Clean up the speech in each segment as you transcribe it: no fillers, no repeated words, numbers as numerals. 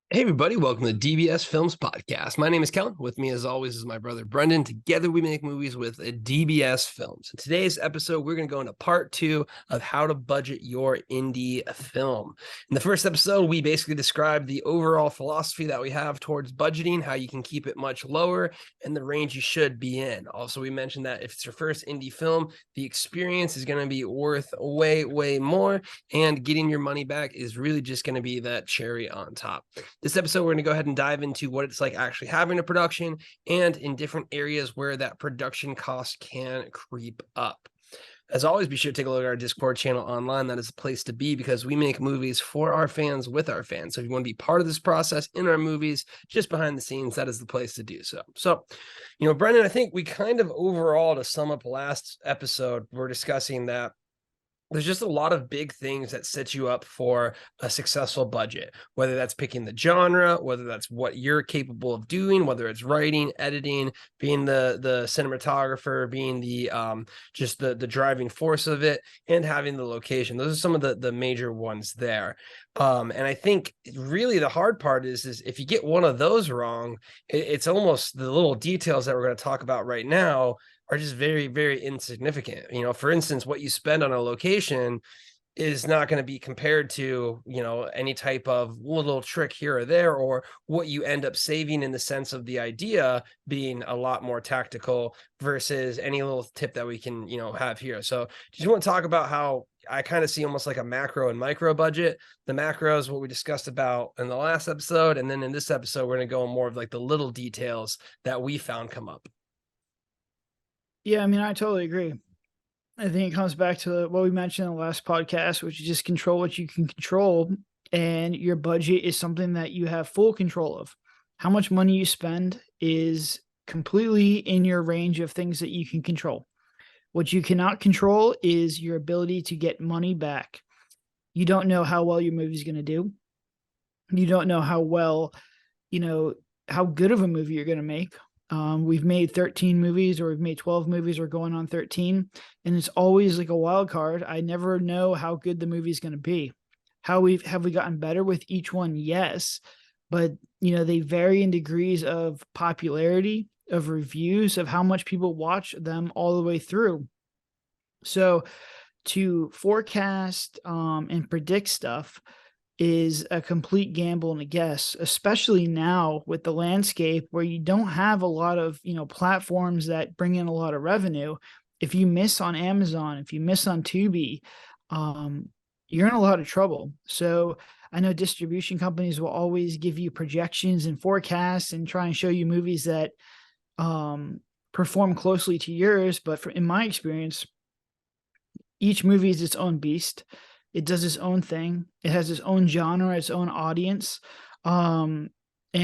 Hey everybody, welcome to the DBS Films Podcast. My name is Kellen. With me as always is my brother Brendan. Together we make movies with DBS Films. In today's episode, we're going to go into part 2 of how to budget your indie film. In the first episode, we basically described the overall philosophy that we have towards budgeting, how you can keep it much lower, and the range you should be in. Also, we mentioned that if it's your first indie film, the experience is going to be worth way, way more, and getting your money back is really just going to be that cherry on top. This episode, we're going to go ahead and dive into what it's like actually having a production and in different areas where that production cost can creep up. As always, be sure to take a look at our Discord channel online. That is the place to be because we make movies for our fans with our fans. So if you want to be part of this process in our movies, just behind the scenes, that is the place to do so. So, Brendan, I think we kind of overall, to sum up last episode, we're discussing that there's just a lot of big things that set you up for a successful budget, whether that's picking the genre, whether that's what you're capable of doing, whether it's writing, editing, being the cinematographer, being the just the driving force of it, and having the location. Those are some of the major ones there. And I think really the hard part is if you get one of those wrong, it's almost the little details that we're going to talk about right now are just very, very insignificant. For instance, what you spend on a location is not going to be compared to, any type of little trick here or there, or what you end up saving in the sense of the idea being a lot more tactical versus any little tip that we can, have here. So just want to talk about how I kind of see almost like a macro and micro budget. The macro is what we discussed about in the last episode. And then in this episode, we're going to go more of like the little details that we found come up. Yeah, I mean, I totally agree. I think it comes back to what we mentioned in the last podcast, which is just control what you can control. And your budget is something that you have full control of. How much money you spend is completely in your range of things that you can control. What you cannot control is your ability to get money back. You don't know how well your movie is going to do. You don't know how well, how good of a movie you're going to make. We've made 13 movies, or we've made 12 movies, or going on 13, and it's always like a wild card. I never know how good the movie is going to be. Have we gotten better with each one? Yes, but they vary in degrees of popularity, of reviews, of how much people watch them all the way through. So to forecast and predict stuff is a complete gamble and a guess, especially now with the landscape where you don't have a lot of, platforms that bring in a lot of revenue. If you miss on Amazon, if you miss on Tubi, you're in a lot of trouble. So I know distribution companies will always give you projections and forecasts and try and show you movies that perform closely to yours. But in my experience, each movie is its own beast. It does its own thing. It has its own genre, its own audience. And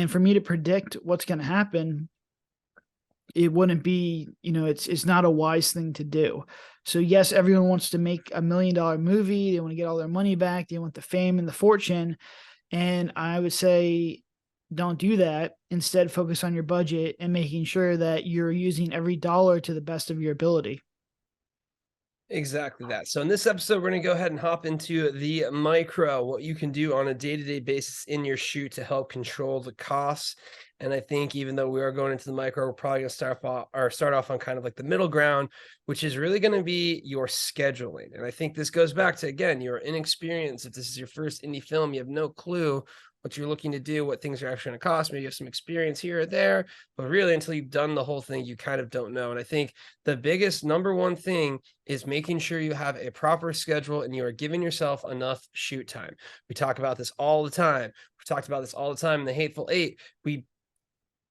for me to predict what's going to happen, it wouldn't be, it's not a wise thing to do. So yes, everyone wants to make $1 million movie. They want to get all their money back. They want the fame and the fortune. And I would say, don't do that. Instead, focus on your budget and making sure that you're using every dollar to the best of your ability. Exactly that. So in this episode, we're going to go ahead and hop into the micro, what you can do on a day-to-day basis in your shoot to help control the costs. And I think even though we are going into the micro, we're probably going to start off on kind of like the middle ground, which is really going to be your scheduling. And I think this goes back to, again, your inexperience. If this is your first indie film, you have no clue what you're looking to do, what things are actually going to cost. Maybe you have some experience here or there, but really until you've done the whole thing, you kind of don't know. And I think the biggest number one thing is making sure you have a proper schedule and you are giving yourself enough shoot time. We talk about this all the time. We talked about this all the time in the Hateful Eight. I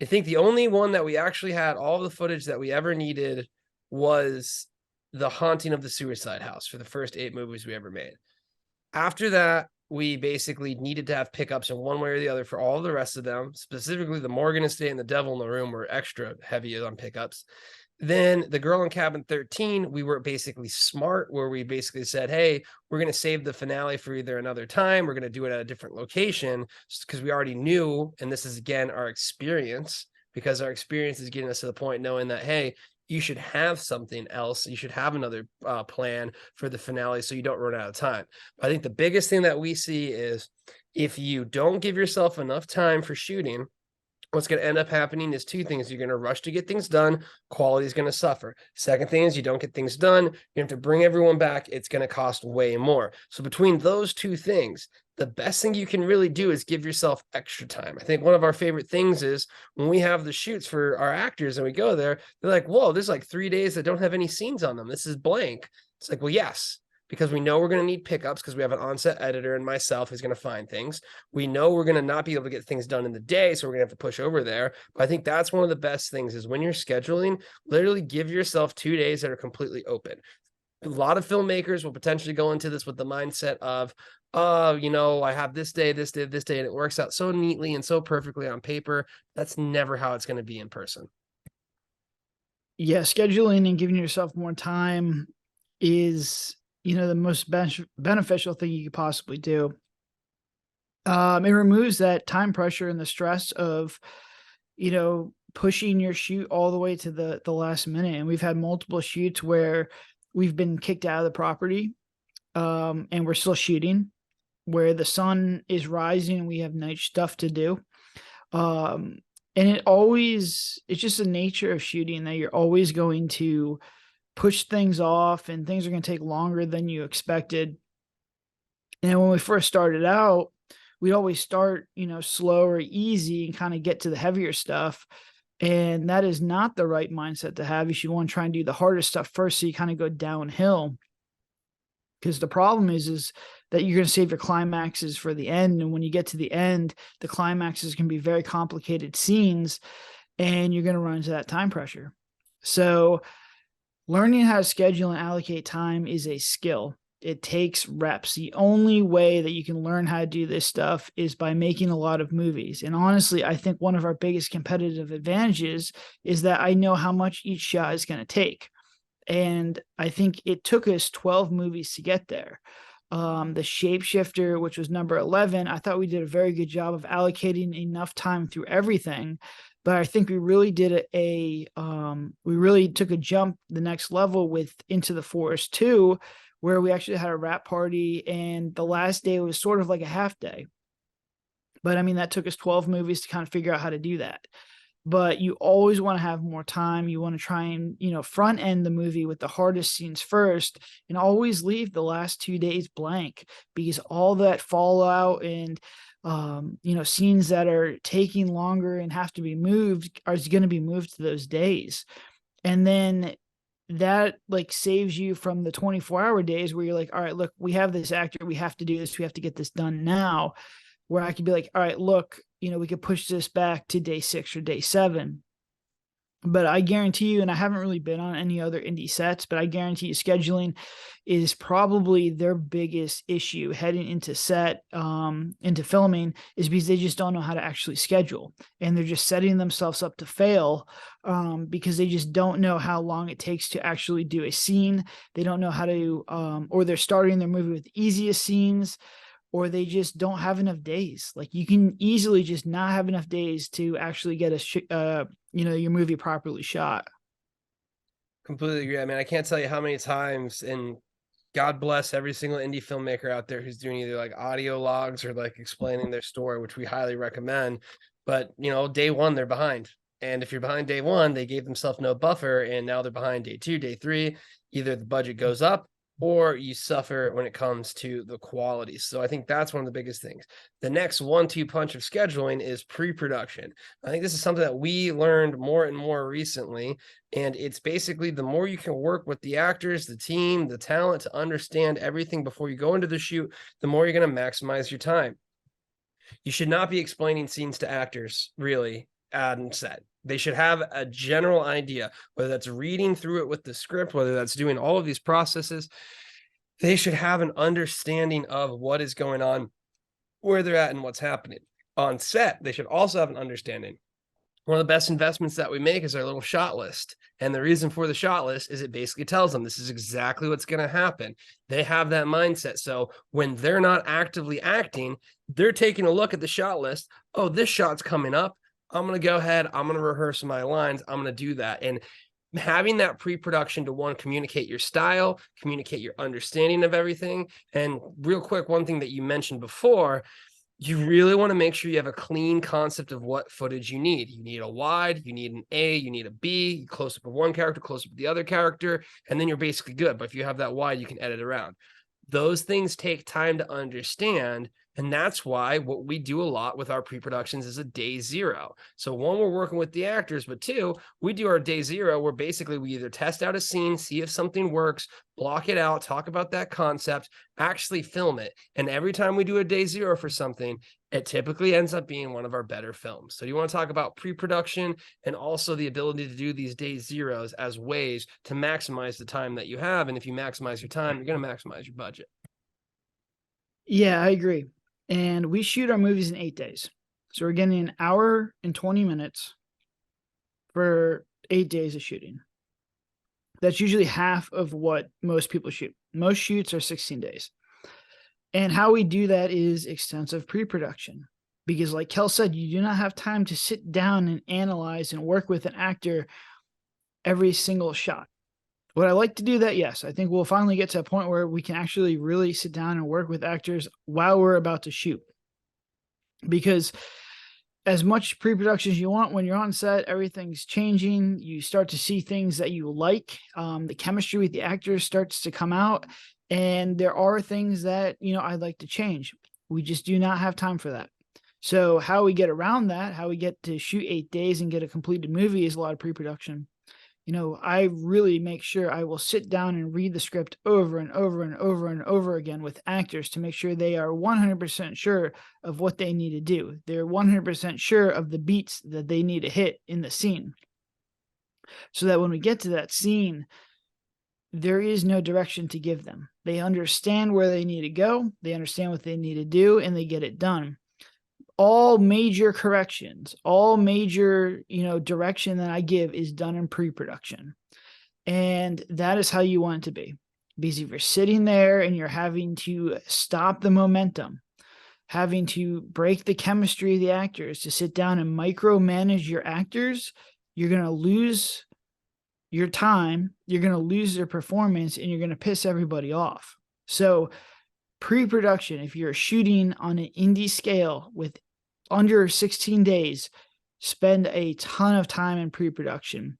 think the only one that we actually had all the footage that we ever needed was The Haunting of the Suicide House for the first 8 movies we ever made. After that, we basically needed to have pickups in one way or the other for all the rest of them. Specifically, the Morgan Estate and the Devil in the Room were extra heavy on pickups. Then the Girl in Cabin 13, we were basically smart, where we basically said, hey, we're going to save the finale for either another time. We're going to do it at a different location because we already knew, and this is, again, our experience, because our experience is getting us to the point knowing that, hey, you should have something else. You should have another plan for the finale so you don't run out of time. But I think the biggest thing that we see is If you don't give yourself enough time for shooting, what's going to end up happening is two things. You're going to rush to get things done. Quality is going to suffer. Second thing is you don't get things done. You have to bring everyone back. It's going to cost way more. So between those two things, the best thing you can really do is give yourself extra time. I think one of our favorite things is when we have the shoots for our actors and we go there, they're like, whoa, there's like 3 days that don't have any scenes on them. This is blank. It's like, well, yes, because we know we're going to need pickups because we have an on-set editor and myself who's going to find things. We know we're going to not be able to get things done in the day, so we're going to have to push over there. But I think that's one of the best things is when you're scheduling, literally give yourself 2 days that are completely open. A lot of filmmakers will potentially go into this with the mindset of, oh, I have this day, this day, this day, and it works out so neatly and so perfectly on paper. That's never how it's going to be in person. Yeah, scheduling and giving yourself more time is, the most beneficial thing you could possibly do. It removes that time pressure and the stress of, pushing your shoot all the way to the last minute. And we've had multiple shoots where we've been kicked out of the property, and we're still shooting, where the sun is rising and we have night stuff to do. And it's just the nature of shooting that you're always going to push things off and things are going to take longer than you expected. And when we first started out, we'd always start, slow or easy and kind of get to the heavier stuff. And that is not the right mindset to have. You should want to try and do the hardest stuff first, so you kind of go downhill. Because the problem is that you're going to save your climaxes for the end. And when you get to the end, the climaxes can be very complicated scenes and you're going to run into that time pressure. So learning how to schedule and allocate time is a skill. It takes reps. The only way that you can learn how to do this stuff is by making a lot of movies. And honestly, I think one of our biggest competitive advantages is that I know how much each shot is going to take. And I think it took us 12 movies to get there. The Shapeshifter, which was number 11, I thought we did a very good job of allocating enough time through everything. But I think we really did we really took a jump the next level with Into the Forest 2, where we actually had a wrap party and the last day was sort of like a half day. But I mean, that took us 12 movies to kind of figure out how to do that. But you always want to have more time. You want to try and, front end the movie with the hardest scenes first and always leave the last 2 days blank, because all that fallout and, scenes that are taking longer and have to be moved are going to be moved to those days. And then that saves you from the 24-hour days where you're like, all right, look, we have this actor, we have to do this, we have to get this done now, where I could be like, all right, look, we could push this back to day 6 or day 7. But I guarantee you, and I haven't really been on any other indie sets, but I guarantee you scheduling is probably their biggest issue heading into set, into filming, is because they just don't know how to actually schedule. And they're just setting themselves up to fail, because they just don't know how long it takes to actually do a scene. They don't know how to, or they're starting their movie with the easiest scenes, or they just don't have enough days. Like, you can easily just not have enough days to actually get your movie properly shot. Completely agree. I mean, I can't tell you how many times, and God bless every single indie filmmaker out there who's doing either like audio logs or like explaining their story, which we highly recommend. But, day one, they're behind. And if you're behind day one, they gave themselves no buffer, and now they're behind day 2, day 3. Either the budget goes up or you suffer when it comes to the quality. So I think that's one of the biggest things. The next 1-2 punch of scheduling is pre-production. I think this is something that we learned more and more recently. And it's basically the more you can work with the actors, the team, the talent to understand everything before you go into the shoot, the more you're going to maximize your time. You should not be explaining scenes to actors, really, on set. They should have a general idea, whether that's reading through it with the script, whether that's doing all of these processes. They should have an understanding of what is going on, where they're at, and what's happening. On set, they should also have an understanding. One of the best investments that we make is our little shot list. And the reason for the shot list is it basically tells them this is exactly what's going to happen. They have that mindset. So when they're not actively acting, they're taking a look at the shot list. Oh, this shot's coming up. I'm going to go ahead. I'm going to rehearse my lines. I'm going to do that. And having that pre-production to, one, communicate your style, communicate your understanding of everything. And real quick, one thing that you mentioned before, You really want to make sure you have a clean concept of what footage you need. You need a wide, you need an A, you need a B, close up of one character, close up of the other character, and then you're basically good. But if you have that wide, you can edit around. Those things take time to understand. And that's why what we do a lot with our pre-productions is a day zero. So one, we're working with the actors, but two, we do our day zero where basically we either test out a scene, see if something works, block it out, talk about that concept, actually film it. And every time we do a day zero for something, it typically ends up being one of our better films. So you want to talk about pre-production and also the ability to do these day zeros as ways to maximize the time that you have. And if you maximize your time, you're going to maximize your budget. Yeah, I agree. And we shoot our movies in 8 days. So we're getting an hour and 20 minutes for 8 days of shooting. That's usually half of what most people shoot. Most shoots are 16 days. And how we do that is extensive pre-production. Because like Kel said, you do not have time to sit down and analyze and work with an actor every single shot. Would I like to do that? Yes. I think we'll finally get to a point where we can actually really sit down and work with actors while we're about to shoot. Because as much pre-production as you want, when you're on set, everything's changing. You start to see things that you like. The chemistry with the actors starts to come out. And there are things that, I'd like to change. We just do not have time for that. So how we get around that, how we get to shoot 8 days and get a completed movie is a lot of pre-production. I really make sure I will sit down and read the script over and over and over and over again with actors to make sure they are 100% sure of what they need to do. They're 100% sure of the beats that they need to hit in the scene. So that when we get to that scene, there is no direction to give them. They understand where they need to go, they understand what they need to do, and they get it done. All major corrections, all major, direction that I give is done in pre-production. And that is how you want it to be. Because if you're sitting there and you're having to stop the momentum, having to break the chemistry of the actors, to sit down and micromanage your actors, you're going to lose your time, you're going to lose their performance, and you're going to piss everybody off. So pre-production, if you're shooting on an indie scale with under 16 days, spend a ton of time in pre-production.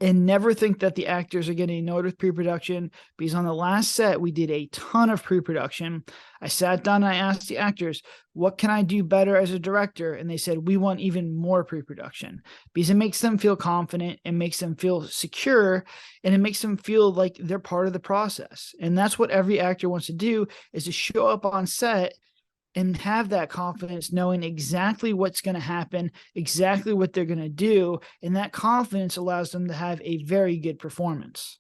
And never think that the actors are getting ignored with pre-production, because on the last set, we did a ton of pre-production. I sat down and I asked the actors, what can I do better as a director? And they said, we want even more pre-production, because it makes them feel confident, it makes them feel secure, and it makes them feel like they're part of the process. And that's what every actor wants to do, is to show up on set and have that confidence, knowing exactly what's going to happen, exactly what they're going to do. And that confidence allows them to have a very good performance.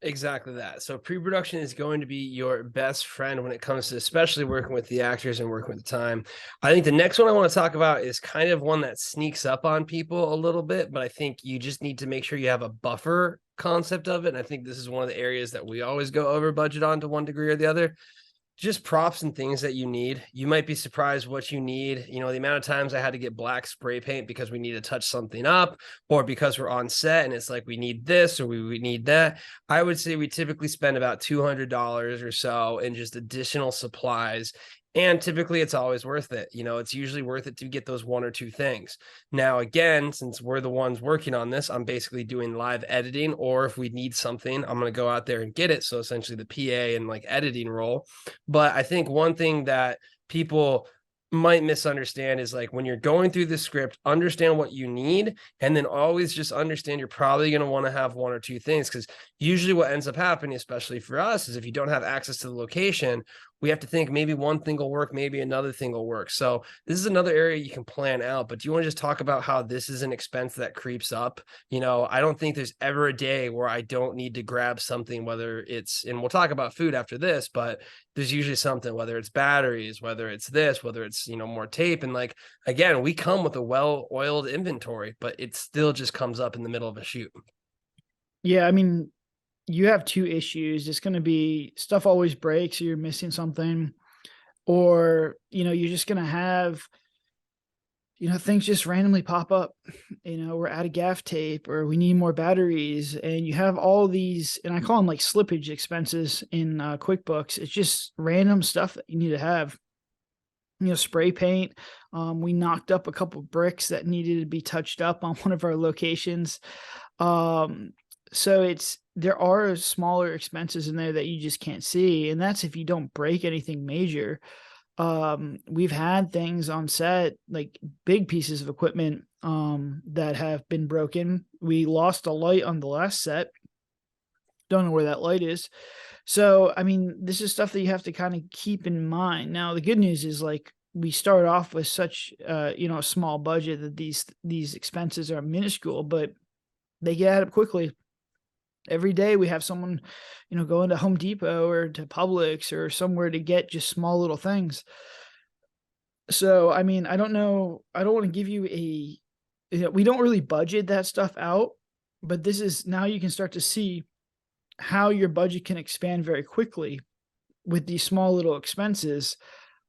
Exactly that. So pre-production is going to be your best friend when it comes to especially working with the actors and working with the time. I think the next one I want to talk about is kind of one that sneaks up on people a little bit, but I think you just need to make sure you have a buffer concept of it. And I think this is one of the areas that we always go over budget on to one degree or the other. Just props and things that you need. You might be surprised what you need. The amount of times I had to get black spray paint because we need to touch something up, or because we're on set and it's like we need this or we need that. I would say we typically spend about $200 or so in just additional supplies. And typically it's always worth it. It's usually worth it to get those one or two things. Now, again, since we're the ones working on this, I'm basically doing live editing, or if we need something, I'm going to go out there and get it. So essentially the PA and like editing role. But I think one thing that people might misunderstand is like when you're going through the script, understand what you need, and then always just understand you're probably going to want to have one or two things, because usually what ends up happening, especially for us, is if you don't have access to the location, we have to think maybe one thing will work, maybe another thing will work. So this is another area you can plan out. But do you want to just talk about how this is an expense that creeps up? I don't think there's ever a day where I don't need to grab something, whether it's, and we'll talk about food after this, but there's usually something, whether it's batteries, whether it's this, whether it's, more tape. And like, again, we come with a well-oiled inventory, but it still just comes up in the middle of a shoot. Yeah. I mean, you have two issues. It's going to be stuff always breaks, or you're missing something, or, you're just going to have, things just randomly pop up. We're out of gaff tape, or we need more batteries, and you have all these, and I call them like slippage expenses in QuickBooks. It's just random stuff that you need to have. spray paint. We knocked up a couple bricks that needed to be touched up on one of our locations. So there are smaller expenses in there that you just can't see, and that's if you don't break anything major. We've had things on set, like big pieces of equipment, that have been broken. We lost a light on the last set. Don't know where that light is. So, I mean, this is stuff that you have to kind of keep in mind. Now, the good news is like we start off with such a small budget that these expenses are minuscule, but they get added up quickly. Every day we have someone, going to Home Depot or to Publix or somewhere to get just small little things. So, I mean, I don't know. I don't want to give you we don't really budget that stuff out, but this is now you can start to see how your budget can expand very quickly with these small little expenses.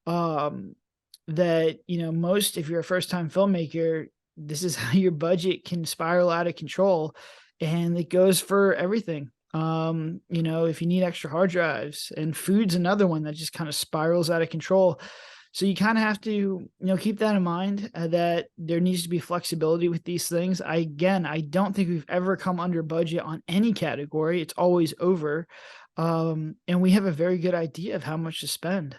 That, most, if you're a first time filmmaker, this is how your budget can spiral out of control. And it goes for everything. If you need extra hard drives, and food's another one that just kind of spirals out of control. So you kind of have to, keep that in mind, that there needs to be flexibility with these things. I don't think we've ever come under budget on any category. It's always over. And we have a very good idea of how much to spend.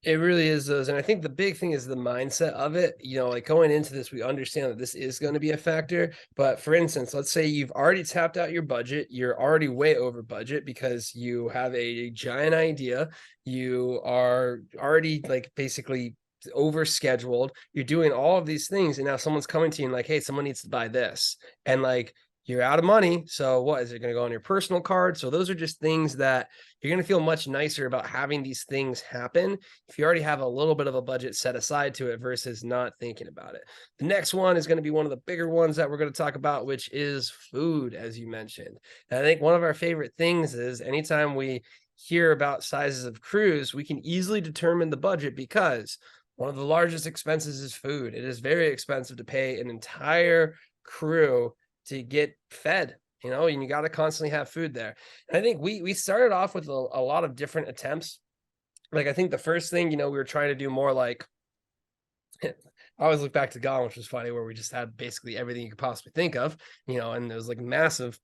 It really is those. And I think the big thing is the mindset of it. Like going into this, we understand that this is going to be a factor. But for instance, let's say you've already tapped out your budget. You're already way over budget because you have a giant idea. You are already like basically over scheduled. You're doing all of these things. And now someone's coming to you and like, hey, someone needs to buy this. And like, you're out of money. So what is it going to go on your personal card? So those are just things that you're going to feel much nicer about having these things happen if you already have a little bit of a budget set aside to it versus not thinking about it. The next one is going to be one of the bigger ones that we're going to talk about, which is food, as you mentioned. And I think one of our favorite things is anytime we hear about sizes of crews, we can easily determine the budget because one of the largest expenses is food. It is very expensive to pay an entire crew to get fed, and you got to constantly have food there. And I think we started off with a lot of different attempts. Like, I think the first thing, we were trying to do more like, I always look back to Gone, which was funny, where we just had basically everything you could possibly think of, and it was like massive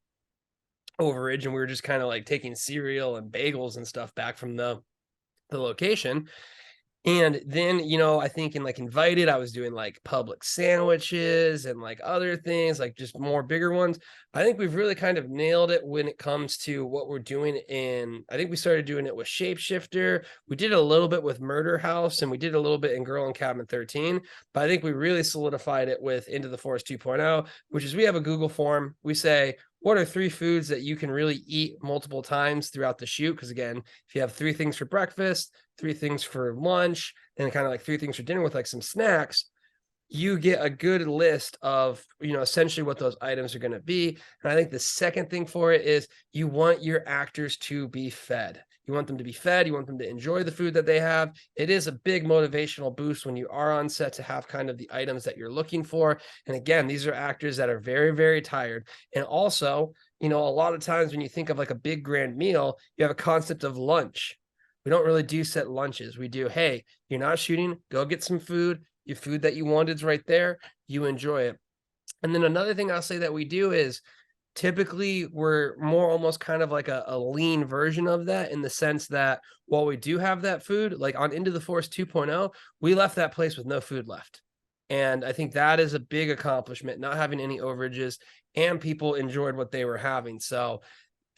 overage. And we were just kind of like taking cereal and bagels and stuff back from the location. And then, I think in like Invited, I was doing like public sandwiches and like other things, like just more bigger ones. I think we've really kind of nailed it when it comes to what we're doing I think we started doing it with Shapeshifter. We did a little bit with Murder House and we did a little bit in Girl in Cabin 13. But I think we really solidified it with Into the Forest 2.0, which is we have a Google form. We say, what are 3 foods that you can really eat multiple times throughout the shoot? Because again, if you have 3 things for breakfast, 3 things for lunch, and kind of like 3 things for dinner with like some snacks, you get a good list of, essentially what those items are going to be. And I think the second thing for it is you want your actors to be fed. You want them to be fed. You want them to enjoy the food that they have. It is a big motivational boost when you are on set to have kind of the items that you're looking for. And again, these are actors that are very, very tired. And also, a lot of times when you think of like a big grand meal, you have a concept of lunch. We don't really do set lunches. We do, hey, you're not shooting, go get some food. Your food that you wanted is right there. You enjoy it. And then another thing I'll say that we do is typically we're more almost kind of like a lean version of that, in the sense that while we do have that food, like on Into the Forest 2.0, we left that place with no food left. And I think that is a big accomplishment, not having any overages, and people enjoyed what they were having. So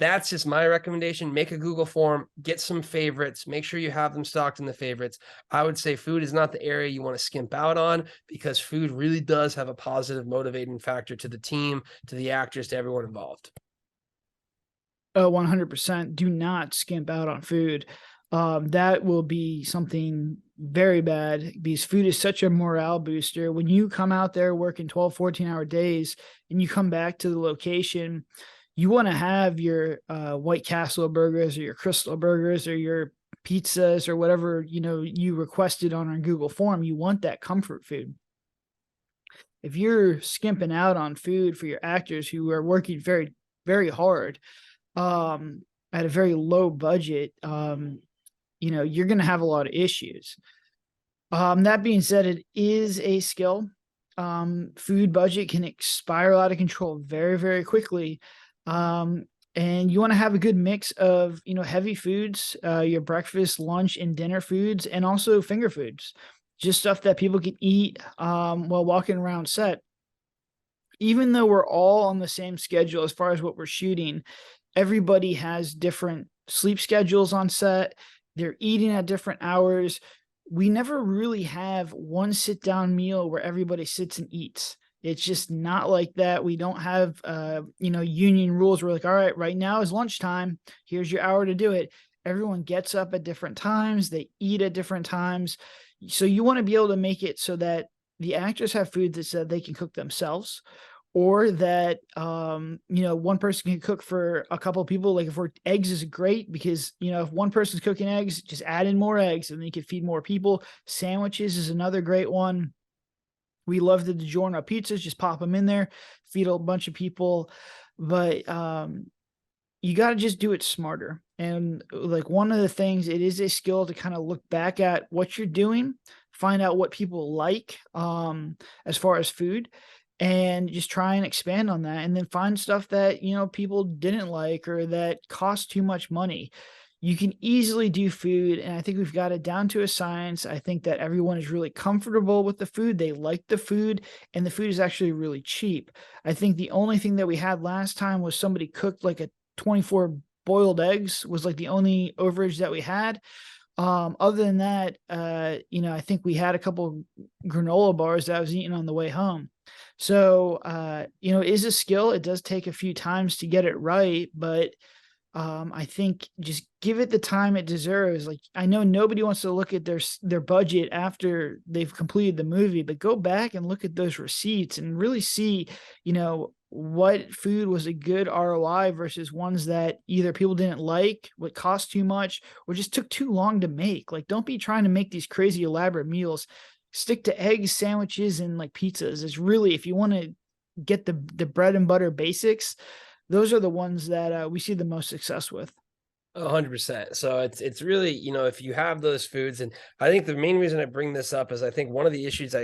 that's just my recommendation. Make a Google form, get some favorites, make sure you have them stocked in the favorites. I would say food is not the area you want to skimp out on, because food really does have a positive motivating factor to the team, to the actors, to everyone involved. Oh, 100%. Do not skimp out on food. That will be something very bad, because food is such a morale booster. When you come out there working 12, 14-hour days and you come back to the location, you want to have your White Castle burgers or your Crystal burgers or your pizzas or whatever, you requested on our Google form. You want that comfort food. If you're skimping out on food for your actors who are working very, very hard at a very low budget, you're going to have a lot of issues. That being said, it is a skill. Food budget can spiral out of control very, very quickly. And you want to have a good mix of, heavy foods, your breakfast, lunch, and dinner foods, and also finger foods, just stuff that people can eat while walking around set. Even though we're all on the same schedule as far as what we're shooting, everybody has different sleep schedules on set. They're eating at different hours. We never really have one sit down meal where everybody sits and eats. It's just not like that. We don't have, union rules. We're like, all right now is lunchtime. Here's your hour to do it. Everyone gets up at different times. They eat at different times. So you want to be able to make it so that the actors have food that they can cook themselves, or that one person can cook for a couple of people. Like if we're eggs is great, because if one person's cooking eggs, just add in more eggs and then you can feed more people. Sandwiches is another great one. We love the DiGiorno pizzas, just pop them in there, feed a bunch of people. But you got to just do it smarter. And like one of the things, it is a skill to kind of look back at what you're doing, find out what people like as far as food, and just try and expand on that, and then find stuff that people didn't like or that cost too much money. You can easily do food, and I think we've got it down to a science. I think that everyone is really comfortable with the food. They like the food, and the food is actually really cheap. I think the only thing that we had last time was somebody cooked like a 24 boiled eggs was like the only overage that we had. Other than that, I think we had a couple granola bars that I was eating on the way home. So, it is a skill. It does take a few times to get it right, but I think just give it the time it deserves. Like, I know nobody wants to look at their budget after they've completed the movie, but go back and look at those receipts and really see, what food was a good ROI versus ones that either people didn't like, what cost too much, or just took too long to make. Like, don't be trying to make these crazy elaborate meals. Stick to eggs, sandwiches, and like pizzas. Is really, if you want to get the bread and butter basics, those are the ones that we see the most success with. 100%. So it's really, if you have those foods, and I think the main reason I bring this up is I think one of the issues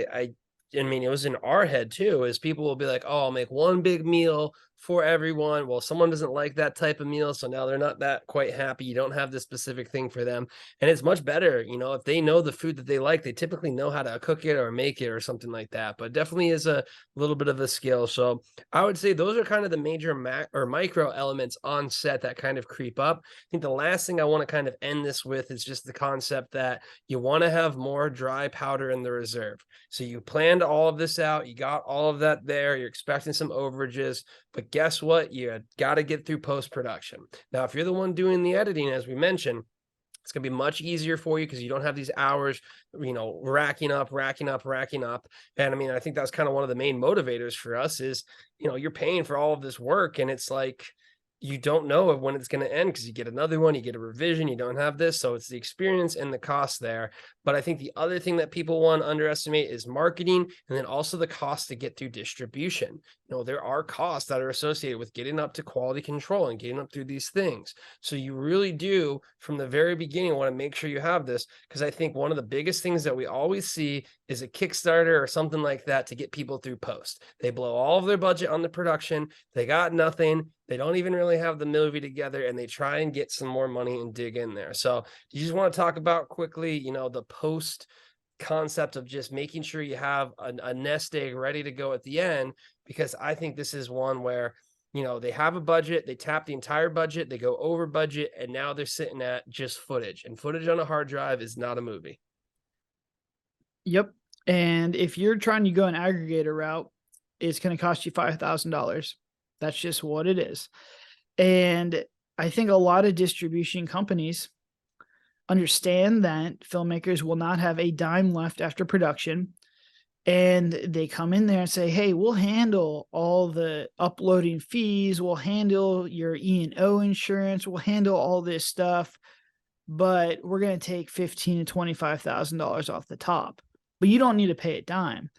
I mean, it was in our head too, is people will be like, oh, I'll make one big meal for everyone. Well, someone doesn't like that type of meal, so now they're not that quite happy. You don't have this specific thing for them. And it's much better, if they know the food that they like, they typically know how to cook it or make it or something like that. But definitely is a little bit of a skill. So I would say those are kind of the major or micro elements on set that kind of creep up. I think the last thing I want to kind of end this with is just the concept that you want to have more dry powder in the reserve. So you planned all of this out, you got all of that there, you're expecting some overages, but guess what? You got to get through post-production. Now, if you're the one doing the editing, as we mentioned, it's going to be much easier for you because you don't have these hours, racking up. And I mean, I think that's kind of one of the main motivators for us is, you're paying for all of this work, and it's like, you don't know when it's going to end because you get another one, you get a revision, you don't have this. So it's the experience and the cost there. But I think the other thing that people want to underestimate is marketing, and then also the cost to get through distribution. There are costs that are associated with getting up to quality control and getting up through these things. So you really do, from the very beginning, want to make sure you have this, because I think one of the biggest things that we always see is a Kickstarter or something like that to get people through post. They blow all of their budget on the production. They got nothing. They don't even really have the movie together, and they try and get some more money and dig in there. So you just want to talk about quickly, the post concept of just making sure you have a nest egg ready to go at the end, because I think this is one where, they have a budget, they tap the entire budget, they go over budget, and now they're sitting at just footage, and footage on a hard drive is not a movie. Yep. And if you're trying to go an aggregator route, it's going to cost you $5,000. That's just what it is. And I think a lot of distribution companies understand that filmmakers will not have a dime left after production. And they come in there and say, hey, we'll handle all the uploading fees. We'll handle your E&O insurance. We'll handle all this stuff. But we're going to take $15,000 to $25,000 off the top. But you don't need to pay a dime.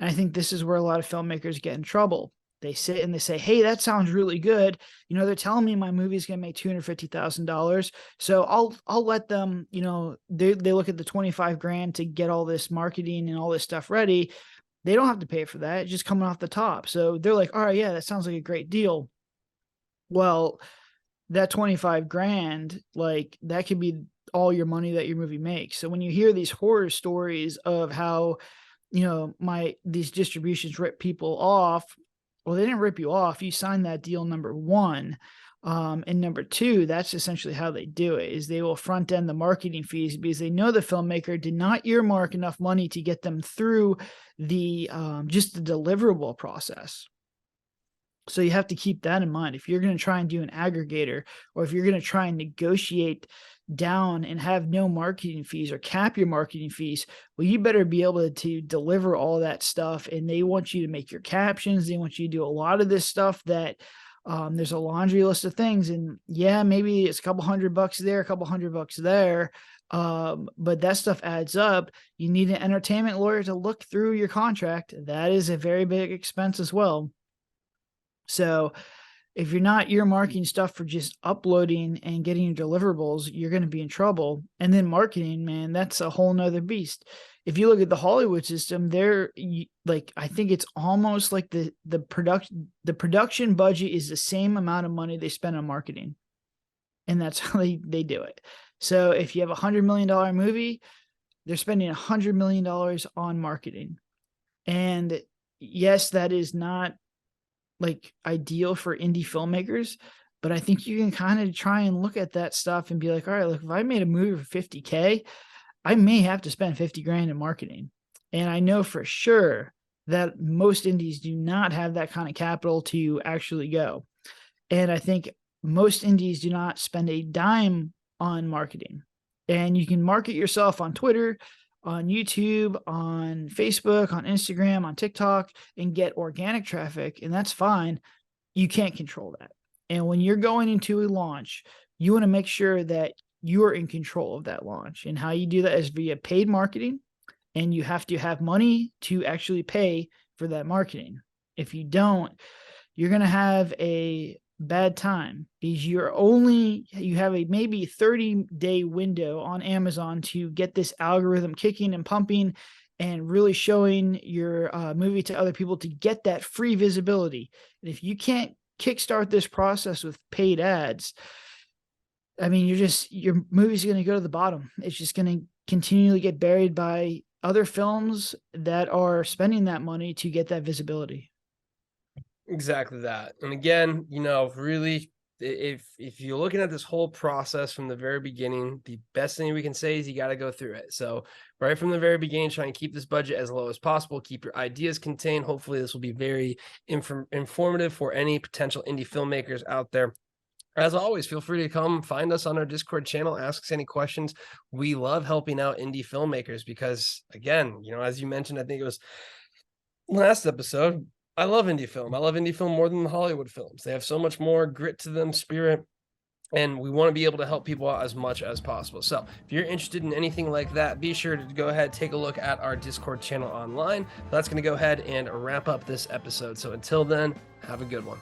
And I think this is where a lot of filmmakers get in trouble. They sit and they say, hey, that sounds really good. They're telling me my movie is going to make $250,000. So I'll let them, they look at the 25 grand to get all this marketing and all this stuff ready. They don't have to pay for that. It's just coming off the top. So they're like, all right, yeah, that sounds like a great deal. Well, that 25 grand, like that could be all your money that your movie makes. So when you hear these horror stories of how, these distributions rip people off, well, they didn't rip you off. You signed that deal, number one. And number two, that's essentially how they do it, is they will front end the marketing fees because they know the filmmaker did not earmark enough money to get them through the just the deliverable process. So you have to keep that in mind. If you're going to try and do an aggregator, or if you're going to try and negotiate down and have no marketing fees or cap your marketing fees, well, you better be able to deliver all that stuff. And they want you to make your captions. They want you to do a lot of this stuff that there's a laundry list of things. And yeah, maybe it's a couple $100 there, a couple $100 there. But that stuff adds up. You need an entertainment lawyer to look through your contract. That is a very big expense as well. So if you're not earmarking stuff for just uploading and getting your deliverables, you're going to be in trouble. And then marketing, man, that's a whole nother beast. If you look at the Hollywood system, they're like, I think it's almost like the production budget is the same amount of money they spend on marketing. And that's how they do it. So if you have $100 million movie, they're spending $100 million on marketing. And yes, that is not like ideal for indie filmmakers, but I think you can kind of try and look at that stuff and be like, all right, look, if I made a movie for 50K, I may have to spend 50 grand in marketing. And I know for sure that most indies do not have that kind of capital to actually go. And I think most indies do not spend a dime on marketing. And you can market yourself on Twitter, on YouTube, on Facebook, on Instagram, on TikTok, and get organic traffic, and that's fine. You can't control that. And when you're going into a launch, you want to make sure that you are in control of that launch. And how you do that is via paid marketing, and you have to have money to actually pay for that marketing. If you don't, you're going to have a bad time because you have a maybe 30-day window on Amazon to get this algorithm kicking and pumping and really showing your movie to other people to get that free visibility. And if you can't kickstart this process with paid ads, I mean, your movie's going to go to the bottom. It's just going to continually get buried by other films that are spending that money to get that visibility. Exactly that. And again, really, if you're looking at this whole process from the very beginning, the best thing we can say is you got to go through it. So right from the very beginning, try and keep this budget as low as possible, keep your ideas contained. Hopefully this will be very informative for any potential indie filmmakers out there. As always, feel free to come find us on our Discord channel, ask us any questions. We love helping out indie filmmakers because, again, as you mentioned, I think it was last episode, I love indie film. I love indie film more than the Hollywood films. They have so much more grit to them, spirit, and we want to be able to help people out as much as possible. So if you're interested in anything like that, be sure to go ahead, take a look at our Discord channel online. That's going to go ahead and wrap up this episode. So until then, have a good one.